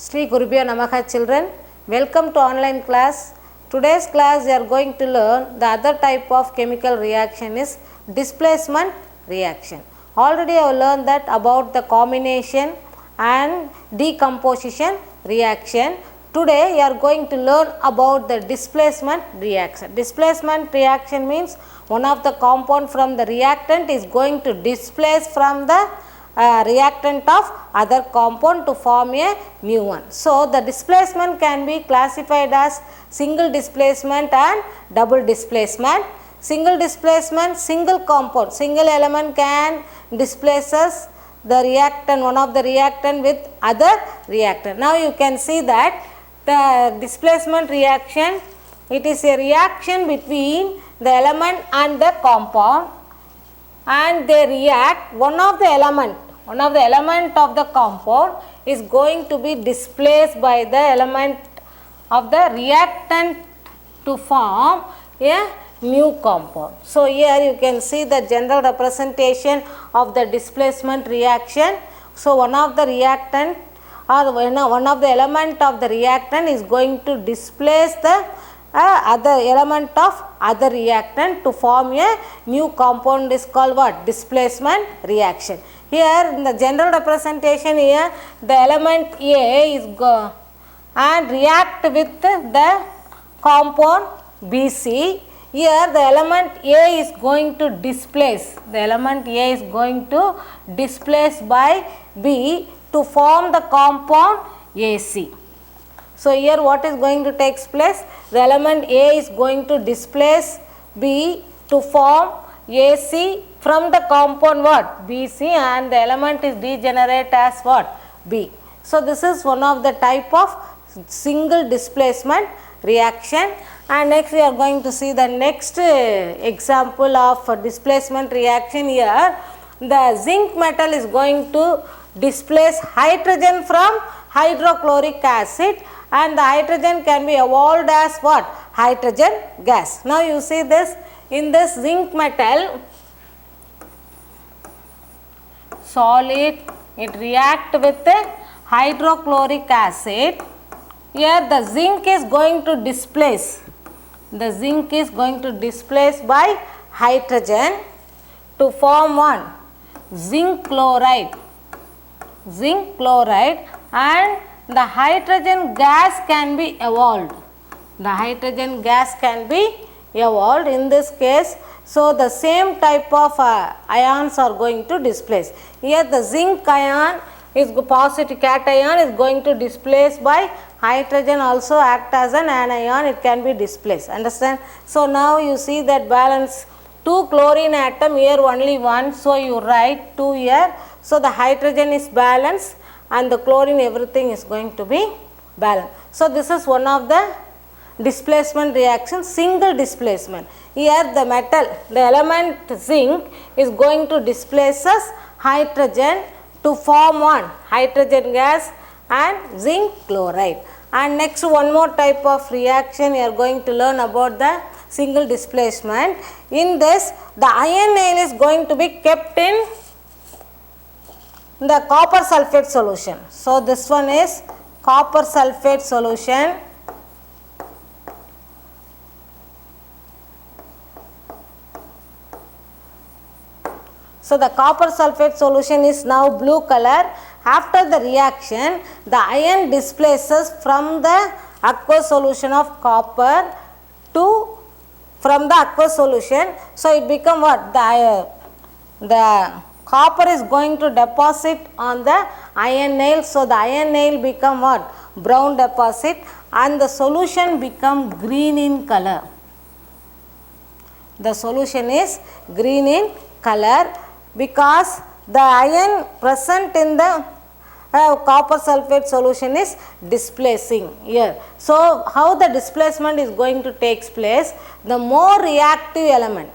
Sri Gurubhyo Namaha children, welcome to online class. Today's class we are going to learn the other type of chemical reaction is displacement reaction. Already I have learned that about the combination and decomposition reaction. Today we are going to learn about the displacement reaction. Displacement reaction means one of the compound from the reactant is going to displace from the reactant of other compound to form a new one. So, the displacement can be classified as single displacement and double displacement. Single displacement, single compound, single element can displaces the reactant, one of the reactant with other reactant. Now, you can see that the displacement reaction, it is a reaction between the element and the compound, and they react. One of the element of the compound is going to be displaced by the element of the reactant to form a new compound. So, here you can see the general representation of the displacement reaction. So, one of the reactant or one of the element of the reactant is going to displace the other element of other reactant to form a new compound is called what? Displacement reaction. Here in the general representation here the element A is and react with the compound BC. Here the element A is going to displace, the element A is going to displace by B to form the compound AC. So, here what is going to take place? The element A is going to displace B to form AC from the compound what? BC, and the element is degenerate as what? B. So, this is one of the type of single displacement reaction, and next we are going to see the next example of displacement reaction. Here the zinc metal is going to displace hydrogen from hydrochloric acid, and the hydrogen can be evolved as what? Hydrogen gas. Now, you see this, in this zinc metal solid, it react with the hydrochloric acid. Here the zinc is going to displace, the zinc is going to displace by hydrogen to form one zinc chloride, and the hydrogen gas can be evolved. The hydrogen gas can be evolved in this case. So, the same type of ions are going to displace. Here the zinc ion is positive cation is going to displace by hydrogen, also act as an anion, it can be displaced. Understand? So, now you see that balance 2 chlorine atom, here only 1. So, you write 2 here. So, the hydrogen is balanced and the chlorine everything is going to be balanced. So, this is one of the displacement reaction, single displacement. Here the metal, the element zinc is going to displace hydrogen to form one hydrogen gas and zinc chloride. And next one more type of reaction you are going to learn about the single displacement. In this the iron nail is going to be kept in the copper sulfate solution. So, this one is copper sulfate solution. So, the copper sulfate solution is now blue color. After the reaction, the iron displaces from the aqueous solution of copper to from the aqueous solution. So, it become what? The copper is going to deposit on the iron nail. So, the iron nail become what? Brown deposit, and the solution become green in color. The solution is green in color because the iron present in the copper sulfate solution is displacing here. So, how the displacement is going to take place? The more reactive element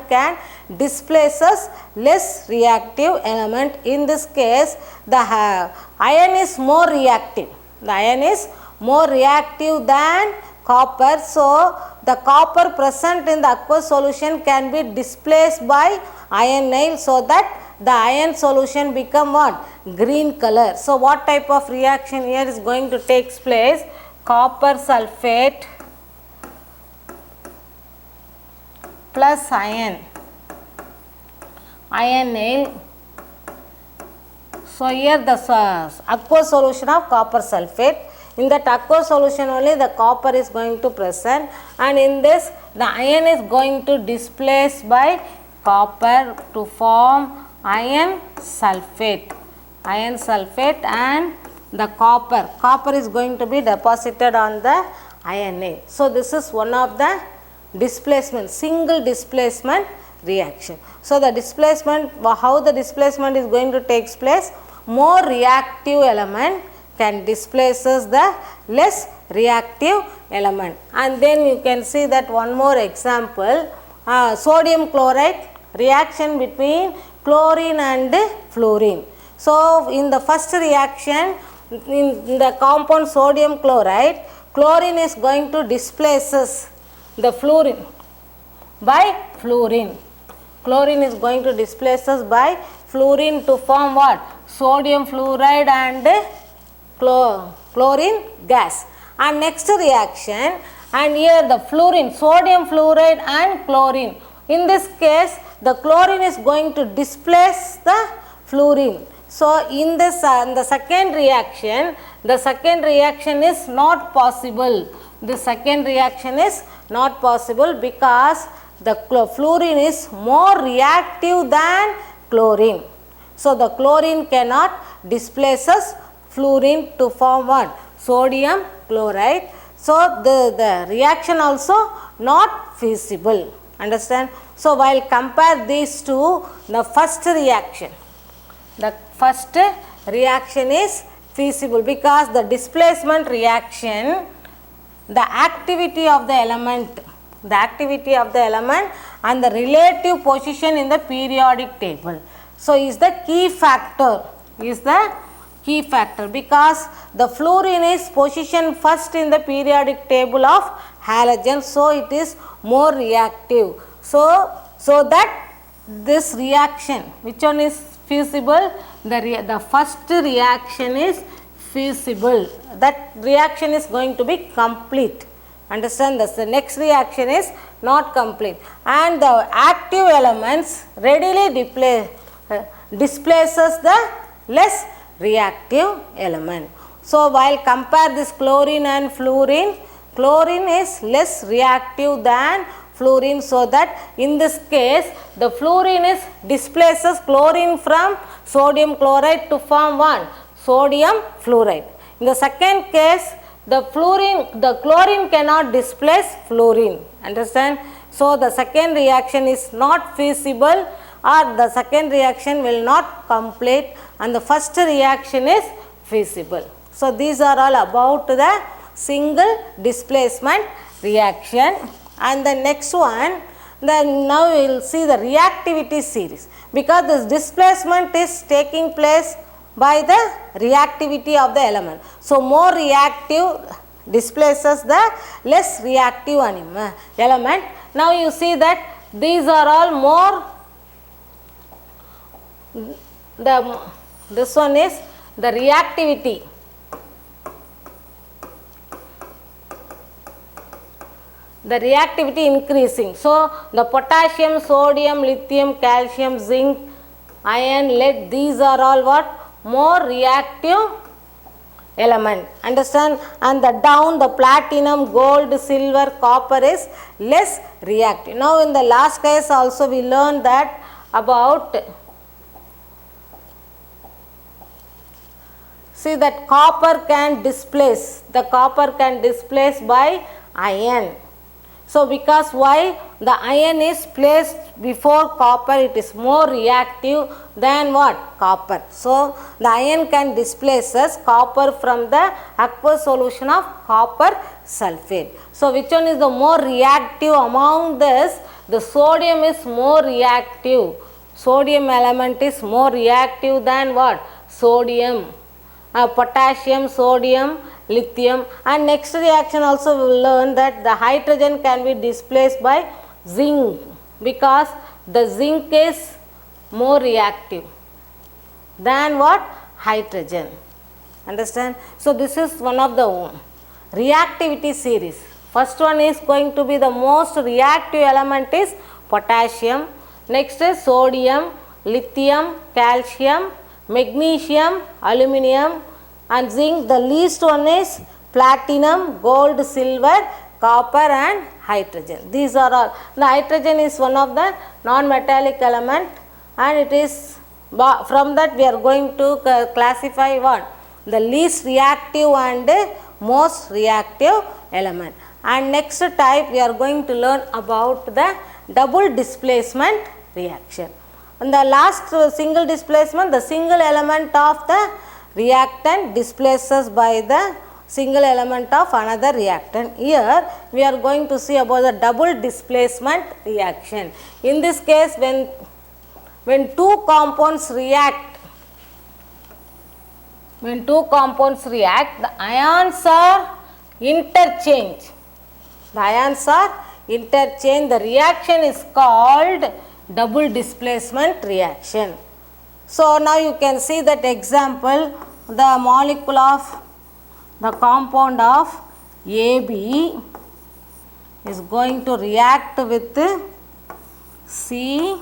can displaces less reactive element. In this case, the iron is more reactive. The iron is more reactive than copper. So, the copper present in the aqueous solution can be displaced by iron nail, so that the iron solution become what? Green color. So what type of reaction here is going to take place? Copper sulfate plus iron nail. So here the aqueous solution of copper sulfate. In that aqueous solution only the copper is going to present, and in this the iron is going to displace by copper to form iron sulfate, and the copper is going to be deposited on the iron nail. So this is one of the displacement, single displacement reaction. So the displacement, how the displacement is going to take place? More reactive element can displaces the less reactive element. And then you can see that one more example, sodium chloride reaction between chlorine and fluorine. So in the first reaction, in the compound sodium chloride, chlorine is going to displaces the fluorine by fluorine. Chlorine is going to displaces by fluorine to form what? Sodium fluoride and chlorine gas. And next reaction, and here the fluorine, sodium fluoride and chlorine. In this case, the chlorine is going to displace the fluorine. So in this the second reaction is not possible. The second reaction is not possible because the fluorine is more reactive than chlorine. So the chlorine cannot displaces fluorine to form what? Sodium chloride. So the reaction also not feasible. Understand? So while compare these two, the first reaction is feasible because the displacement reaction, the activity of the element and the relative position in the periodic table. So is the key factor because the fluorine is positioned first in the periodic table of halogen, so it is more reactive. So that this reaction, which one is feasible? The first reaction is feasible. That reaction is going to be complete. Understand this? The next reaction is not complete, and the active elements readily displaces the less reactive element. So while compare this chlorine and fluorine, chlorine is less reactive than fluorine, so that in this case the fluorine is displaces chlorine from sodium chloride to form one? Sodium fluoride. In the second case, the chlorine cannot displace fluorine. Understand? So the second reaction is not feasible, or the second reaction will not complete, and the first reaction is feasible. So these are all about the single displacement reaction. And the next one, then now we will see the reactivity series, because this displacement is taking place by the reactivity of the element. So more reactive displaces the less reactive element. Now you see that these are all more, this one is the reactivity. The reactivity increasing. So the potassium, sodium, lithium, calcium, zinc, iron, lead, these are all what? More reactive element. Understand? And the down, the platinum, gold, silver, copper is less reactive. Now in the last case also we learned that about, see that copper can displace by iron. So because why? The iron is placed before copper, it is more reactive than what? Copper. So the iron can displaces copper from the aqueous solution of copper sulfate. So which one is the more reactive among this? The sodium is more reactive. Sodium element is more reactive than what? Sodium. Potassium, sodium, lithium. And next reaction also we will learn that the hydrogen can be displaced by zinc, because the zinc is more reactive than what? Hydrogen. Understand? So, this is one of the reactivity series. First one is going to be the most reactive element is potassium. Next is sodium, lithium, calcium, magnesium, aluminum and zinc. The least one is platinum, gold, silver, copper and hydrogen. These are all. The hydrogen is one of the non-metallic element and it is from that we are going to classify what? The least reactive and most reactive element. And next type we are going to learn about the double displacement reaction. And the last single displacement, the single element of the reactant displaces by the single element of another reactant. Here we are going to see about the double displacement reaction. In this case, when two compounds react, the ions are interchanged. The reaction is called double displacement reaction. So, now you can see that example, the molecule of the compound of AB is going to react with CD.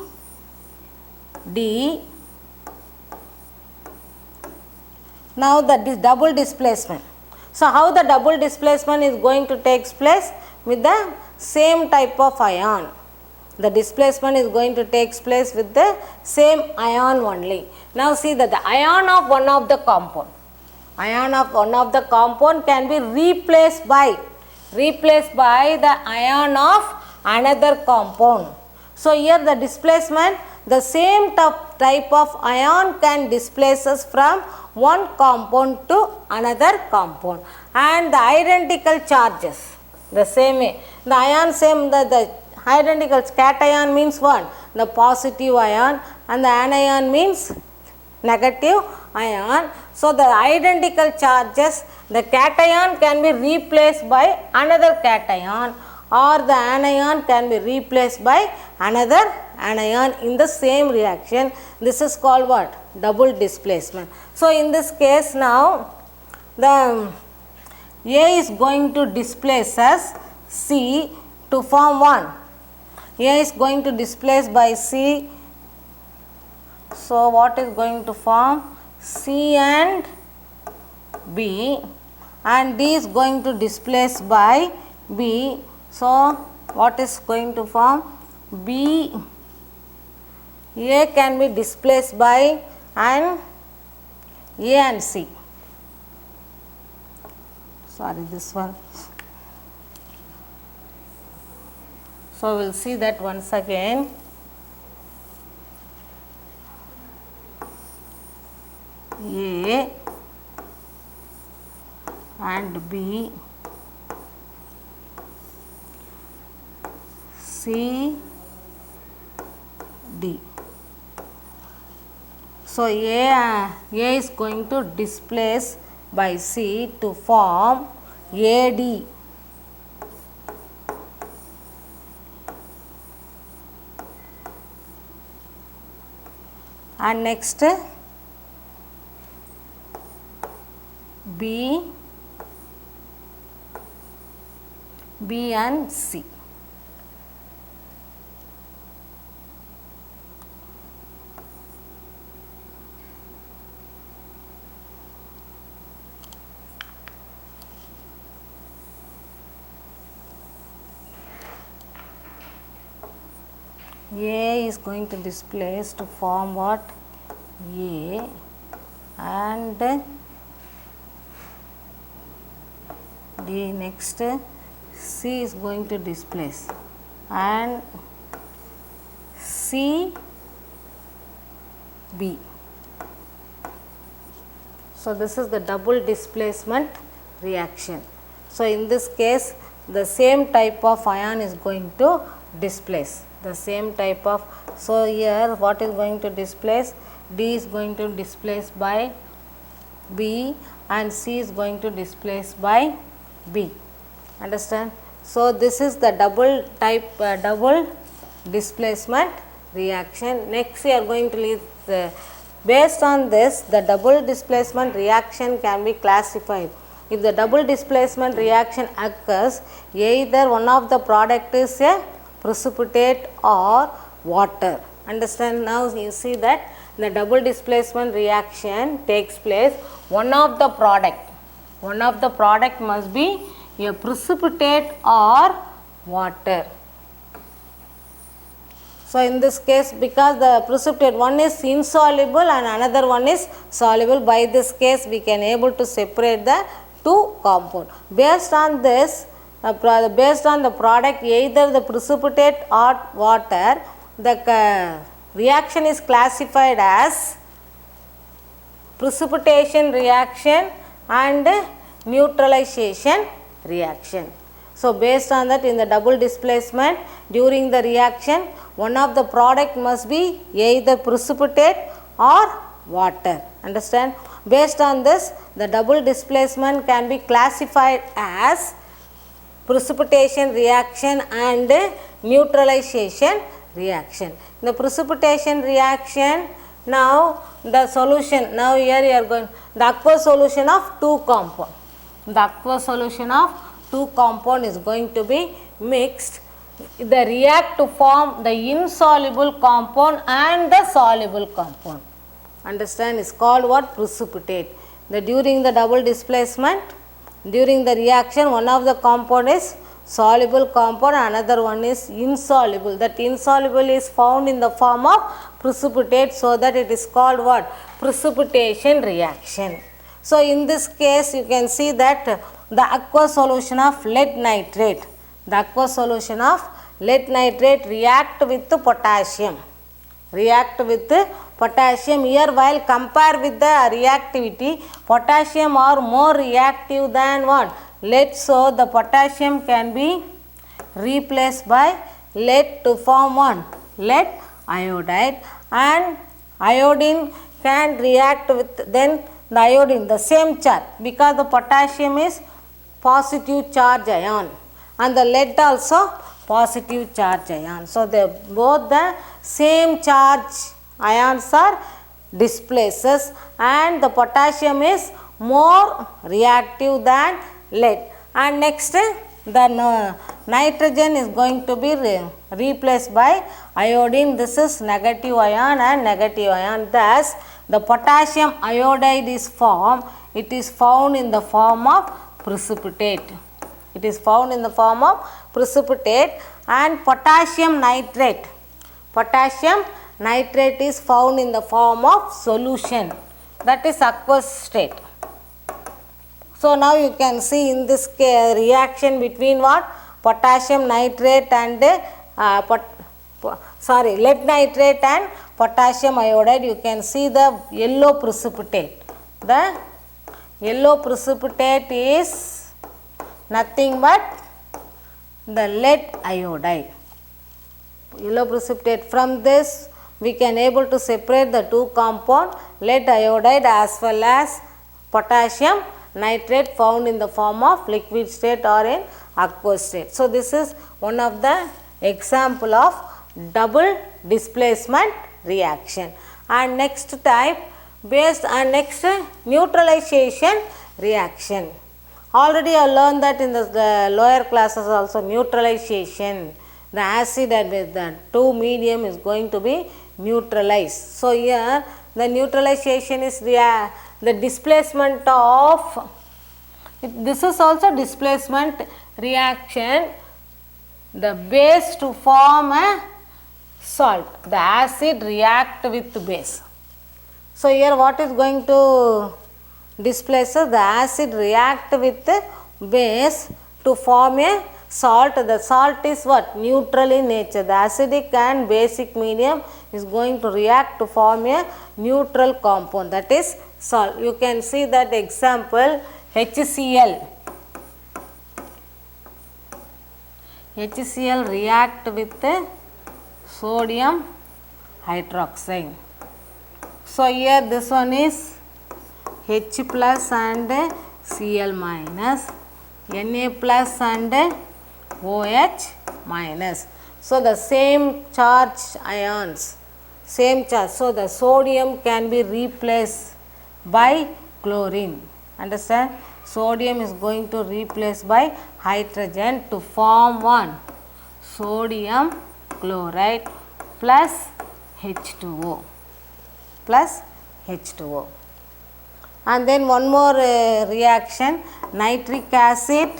Now, that is double displacement. So, how the double displacement is going to take place? With the same type of ion. The displacement is going to take place with the same ion only. Now, see that the ion of one of the compound can be replaced by the ion of another compound. So, here the displacement, the same type of ion can displace us from one compound to another compound and the identical charges the same way. The ion same, the identical cation means what? The positive ion and the anion means negative ion. So, the identical charges, the cation can be replaced by another cation or the anion can be replaced by another anion in the same reaction. This is called what? Double displacement. So, in this case now the A is going to displace as C to form 1. A is going to displace by C. So, what is going to form? C and B and D is going to displace by B. So, what is going to form? B. A can be displaced by and A and C. Sorry, this one. So, we will see that once again. A and B, C, D. So, A is going to displace by C to form AD. And next B and C. A is going to displace to form what? A and D. Next C is going to displace and C B. So, this is the double displacement reaction. So, in this case the same type of ion is going to displace the same type of. So, here what is going to displace? D is going to displace by B and C is going to displace by B. Understand? So, this is the double displacement reaction. Next we are going to leave based on this the double displacement reaction can be classified. If the double displacement reaction occurs, either one of the product is a precipitate or water. Understand? Now you see that the double displacement reaction takes place, one of the product must be a precipitate or water. So in this case, because the precipitate one is insoluble and another one is soluble, by this case we can able to separate the two compound. Based on this, based on the product either the precipitate or water, the reaction is classified as precipitation reaction and neutralization reaction. So based on that, in the double displacement during the reaction, one of the product must be either precipitate or water. Understand? Based on this, the double displacement can be classified as precipitation reaction and neutralization reaction. In the precipitation reaction, now the solution, now here you are going, the aqueous solution of two compound. The aqueous solution of two compound is going to be mixed. They react to form the insoluble compound and the soluble compound. Understand? It's called what? Precipitate. During the double displacement, during the reaction, one of the compound is soluble compound, another one is insoluble. That insoluble is found in the form of precipitate, so that it is called what? Precipitation reaction. So in this case, you can see that the aqueous solution of lead nitrate, the aqueous solution of lead nitrate react with potassium. React with potassium. Here, while compare with the reactivity, potassium are more reactive than what? Lead. So the potassium can be replaced by lead to form one? Lead iodide, and iodine can react with then the iodine, the same charge, because the potassium is positive charge ion and the lead also positive charge ion. So they both the same charge ions are displaces, and the potassium is more reactive than lead. And next, the nitrogen is going to be replaced by iodine. This is negative ion and negative ion. Thus the potassium iodide is formed. It is found in the form of precipitate. It is found in the form of precipitate. And potassium nitrate. Potassium nitrate is found in the form of solution, that is aqueous state. So now you can see in this reaction between what? Potassium nitrate and lead nitrate and potassium iodide, you can see the yellow precipitate. The yellow precipitate is nothing but the lead iodide. Yellow precipitate. From this we can able to separate the two compound, lead iodide as well as potassium nitrate, found in the form of liquid state or in aqueous state. So this is one of the example of double displacement reaction. And next type, based on next neutralization reaction. Already I learned that in the lower classes also, neutralization. The acid and the two medium is going to be neutralized. So here the neutralization is the displacement of, this is also displacement reaction, the base to form a salt. The acid react with base. So here what is going to displace? The acid react with base to form a salt. The salt is what? Neutral in nature. The acidic and basic medium is going to react to form a neutral compound, that is salt. You can see that example HCl. HCl react with sodium hydroxide. So here this one is H plus and Cl minus, Na plus and OH minus. So the same charge ions, same charge. So the sodium can be replaced by chlorine. Understand? Sodium is going to replace by hydrogen to form one sodium chloride plus H2O plus H2O. And then one more reaction, nitric acid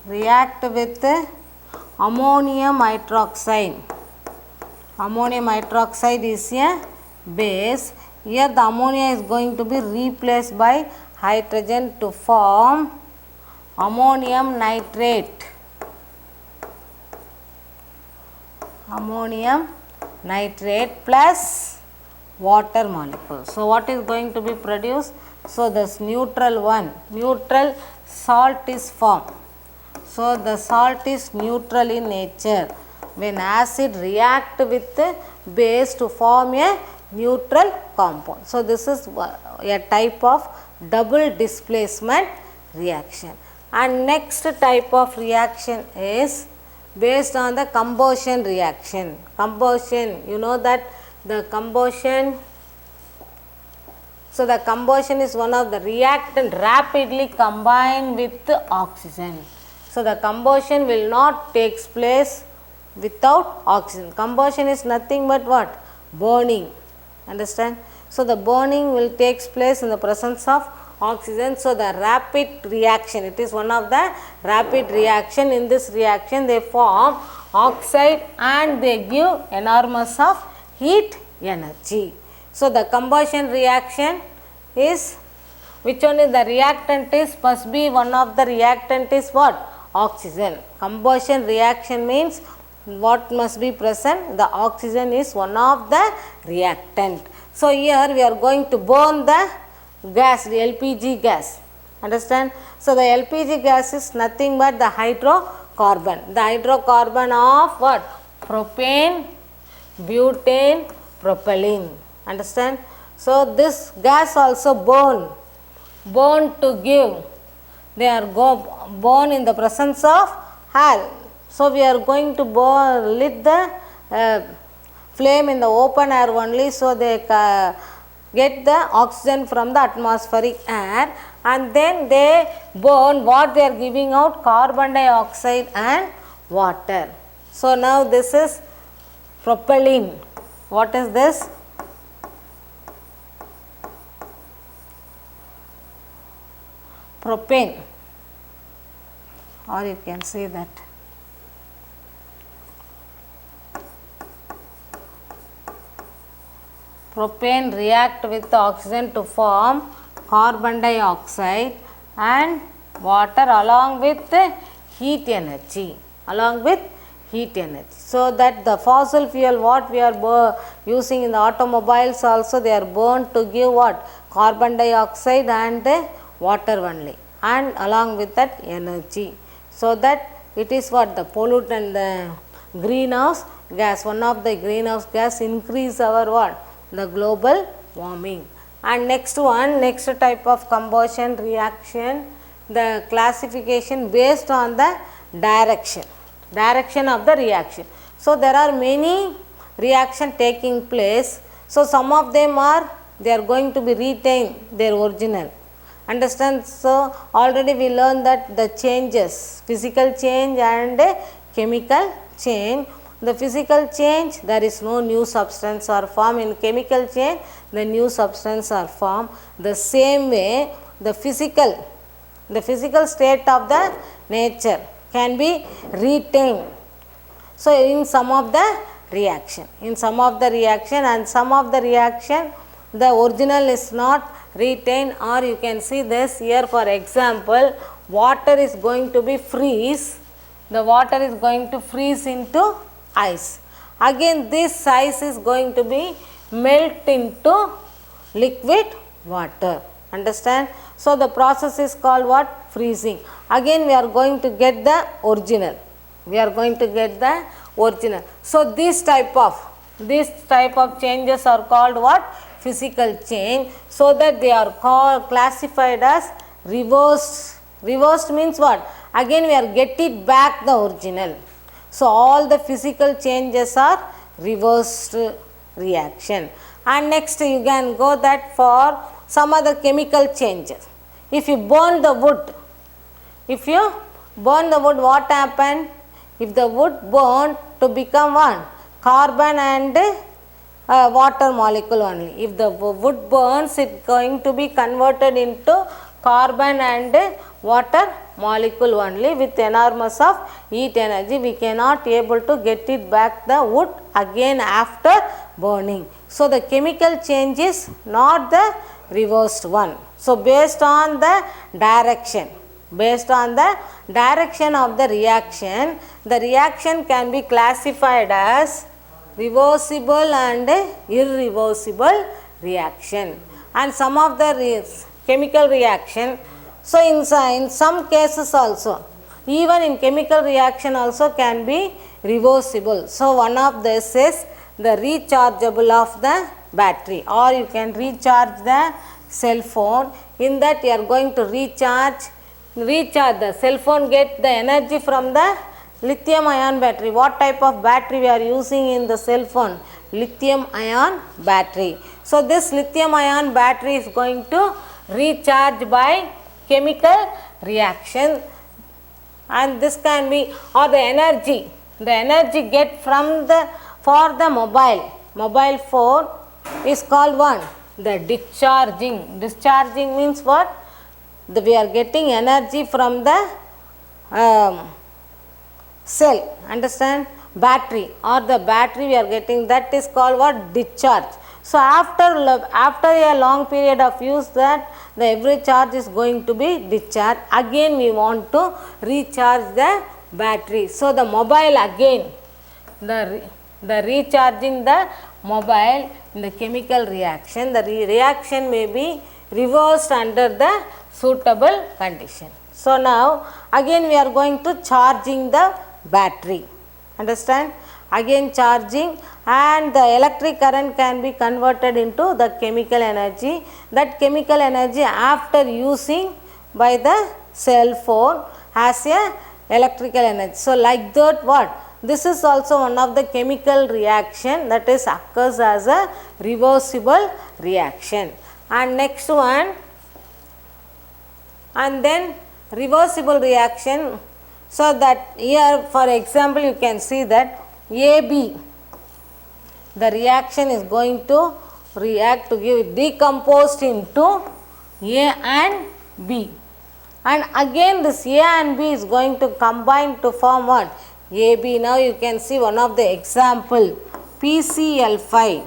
react with ammonium hydroxide. Ammonium hydroxide is a base. Here the ammonia is going to be replaced by hydrogen to form ammonium nitrate. Ammonium nitrate plus water molecule. So what is going to be produced? So this neutral one, neutral salt is formed. So the salt is neutral in nature. When acid react with base to form a neutral compound. So this is a type of double displacement reaction. And next type of reaction is based on the combustion reaction. Combustion, you know that the combustion, so the combustion is one of the reactant rapidly combine with oxygen. So the combustion will not takes place without oxygen. Combustion is nothing but what? Burning. Understand? So the burning will takes place in the presence of oxygen. So the rapid reaction, it is one of the rapid reaction. In this reaction they form oxide and they give enormous of heat energy. So the combustion reaction is, which one is the reactant is, must be one of the reactant is what? Oxygen. Combustion reaction means what must be present? The oxygen is one of the reactant. So here we are going to burn the gas, the LPG gas. Understand? So the LPG gas is nothing but the hydrocarbon. The hydrocarbon of what? Propane, butane, propylene. Understand? So this gas also burn to give. They are burn in the presence of air. So we are going to lit the flame in the open air only. So they get the oxygen from the atmospheric air, and then they burn what they are giving out? Carbon dioxide and water. So now this is propylene. What is this? Propane, or you can say that propane react with oxygen to form carbon dioxide and water along with heat energy, so that the fossil fuel what we are using in the automobiles also, they are burned to give what? Carbon dioxide and water only, and along with that energy, so that it is what? The pollutant, the greenhouse gas, one of the greenhouse gas increase our what? The global warming. And next one, next type of combustion reaction, the classification based on the direction of the reaction. So there are many reaction taking place. So some of them are, they are going to be retain their original. Understand? So already we learned that the changes, physical change and chemical change. The physical change, there is no new substance or form. In chemical change, the new substance or form. The same way, the physical state of the nature can be retained. So in some of the reaction, and some of the reaction, the original is not retained, or you can see this here. For example, water is going to be freeze. The water is going to freeze into ice. Again this ice is going to be melt into liquid water. Understand? So the process is called what? Freezing. Again we are going to get the original. So this type of changes are called what? Physical change. So that they are classified as reversed. Reversed means what? Again we are getting back the original. So all the physical changes are reversed reaction. And next you can go that for some other chemical changes. If you burn the wood, what happened? If the wood burned to become one, carbon and water molecule only. If the wood burns, it is going to be converted into carbon and water molecule only with enormous of heat energy. We cannot able to get it back the wood again after burning. So the chemical change is not the reversed one. So based on the direction of the reaction can be classified as reversible and irreversible reaction. And some of the chemical reaction, so in some cases also, even in chemical reaction also can be reversible. So one of this is the rechargeable of the battery, or you can recharge the cell phone. In that you are going to recharge the cell phone, get the energy from the lithium ion battery. What type of battery we are using in the cell phone? Lithium ion battery. So this lithium ion battery is going to recharge by chemical reaction, and this can be, or the energy get from for the mobile phone is called one, the discharging means what? We are getting energy from the cell, understand, battery, or the battery we are getting, that is called what? Discharge. So after a long period of use, that the every charge is going to be discharged. Again we want to recharge the battery. So the mobile again, the recharging the mobile in the chemical reaction, the reaction may be reversed under the suitable condition. So now again we are going to charging the battery, understand, again charging, and the electric current can be converted into the chemical energy. That chemical energy after using by the cell phone has a electrical energy. So like that, what? This is also one of the chemical reaction that is occurs as a reversible reaction. And next one, and then reversible reaction. So that here for example you can see that AB, the reaction is going to react to give decomposed into A and B, and again this A and B is going to combine to form what? AB. Now you can see one of the example, PCl5,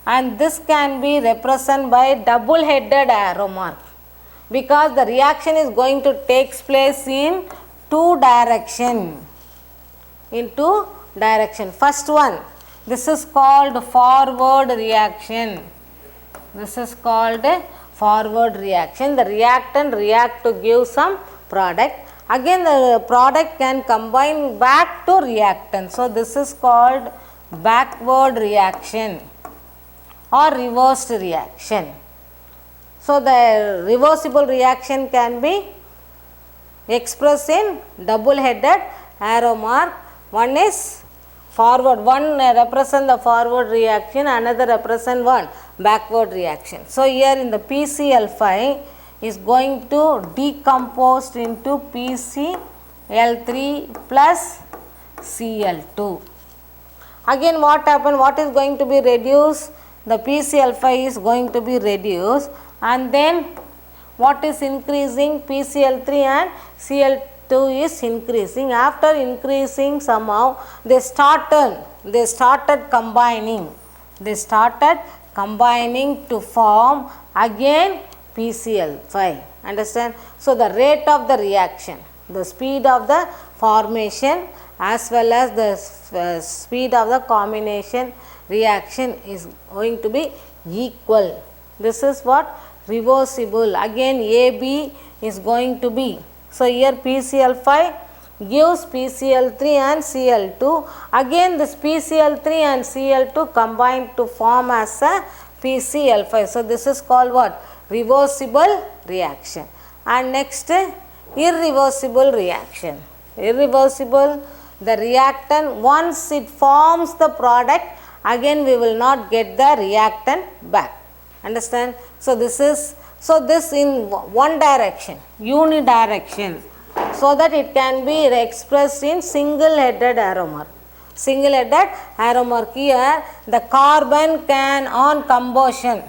and this can be represented by double headed arrow mark, because the reaction is going to take place in two direction. First one, this is called forward reaction. The reactant react to give some product. Again the product can combine back to reactant. So this is called backward reaction or reversed reaction. So the reversible reaction can be expressed in double headed arrow mark. One is forward, one represent the forward reaction, another represent one backward reaction. So here in the PCl5 is going to decompose into PCl3 plus Cl2. Again what happened? What is going to be reduced? The PCl5 is going to be reduced, and then what is increasing? PCl3 and Cl2 is increasing. After increasing, somehow they started combining. To form again PCl5. Understand? So the rate of the reaction, the speed of the formation as well as the speed of the combination reaction is going to be equal. This is what? Reversible. Again AB is going to be, so here PCl5 gives PCl3 and Cl2. Again this PCl3 and Cl2 combine to form as a PCl5. So this is called what? Reversible reaction. And next, irreversible reaction. irreversible. The reactant, once it forms the product, again we will not get the reactant back. Understand? So this is, so this in one direction, unidirection, so that it can be expressed in single headed arrow. Single headed arrow. Here the carbon can on combustion,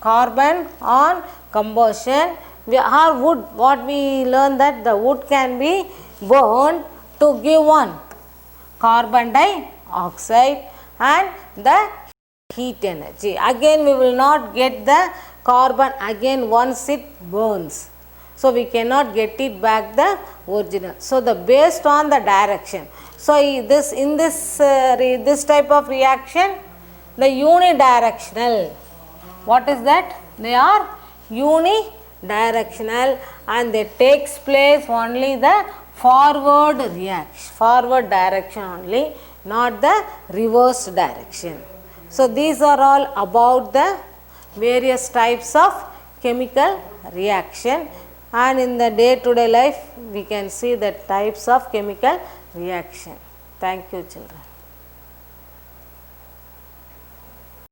carbon on combustion, or wood, what we learn that the wood can be burned to give one carbon dioxide and the heat energy. Again we will not get the carbon again once it burns. So we cannot get it back the original. So the based on the direction. So this in this this type of reaction, the unidirectional. What is that? They are unidirectional and they takes place only the forward reaction, forward direction only, not the reverse direction. So these are all about the various types of chemical reaction, and in the day to day life we can see the types of chemical reaction. Thank you, children.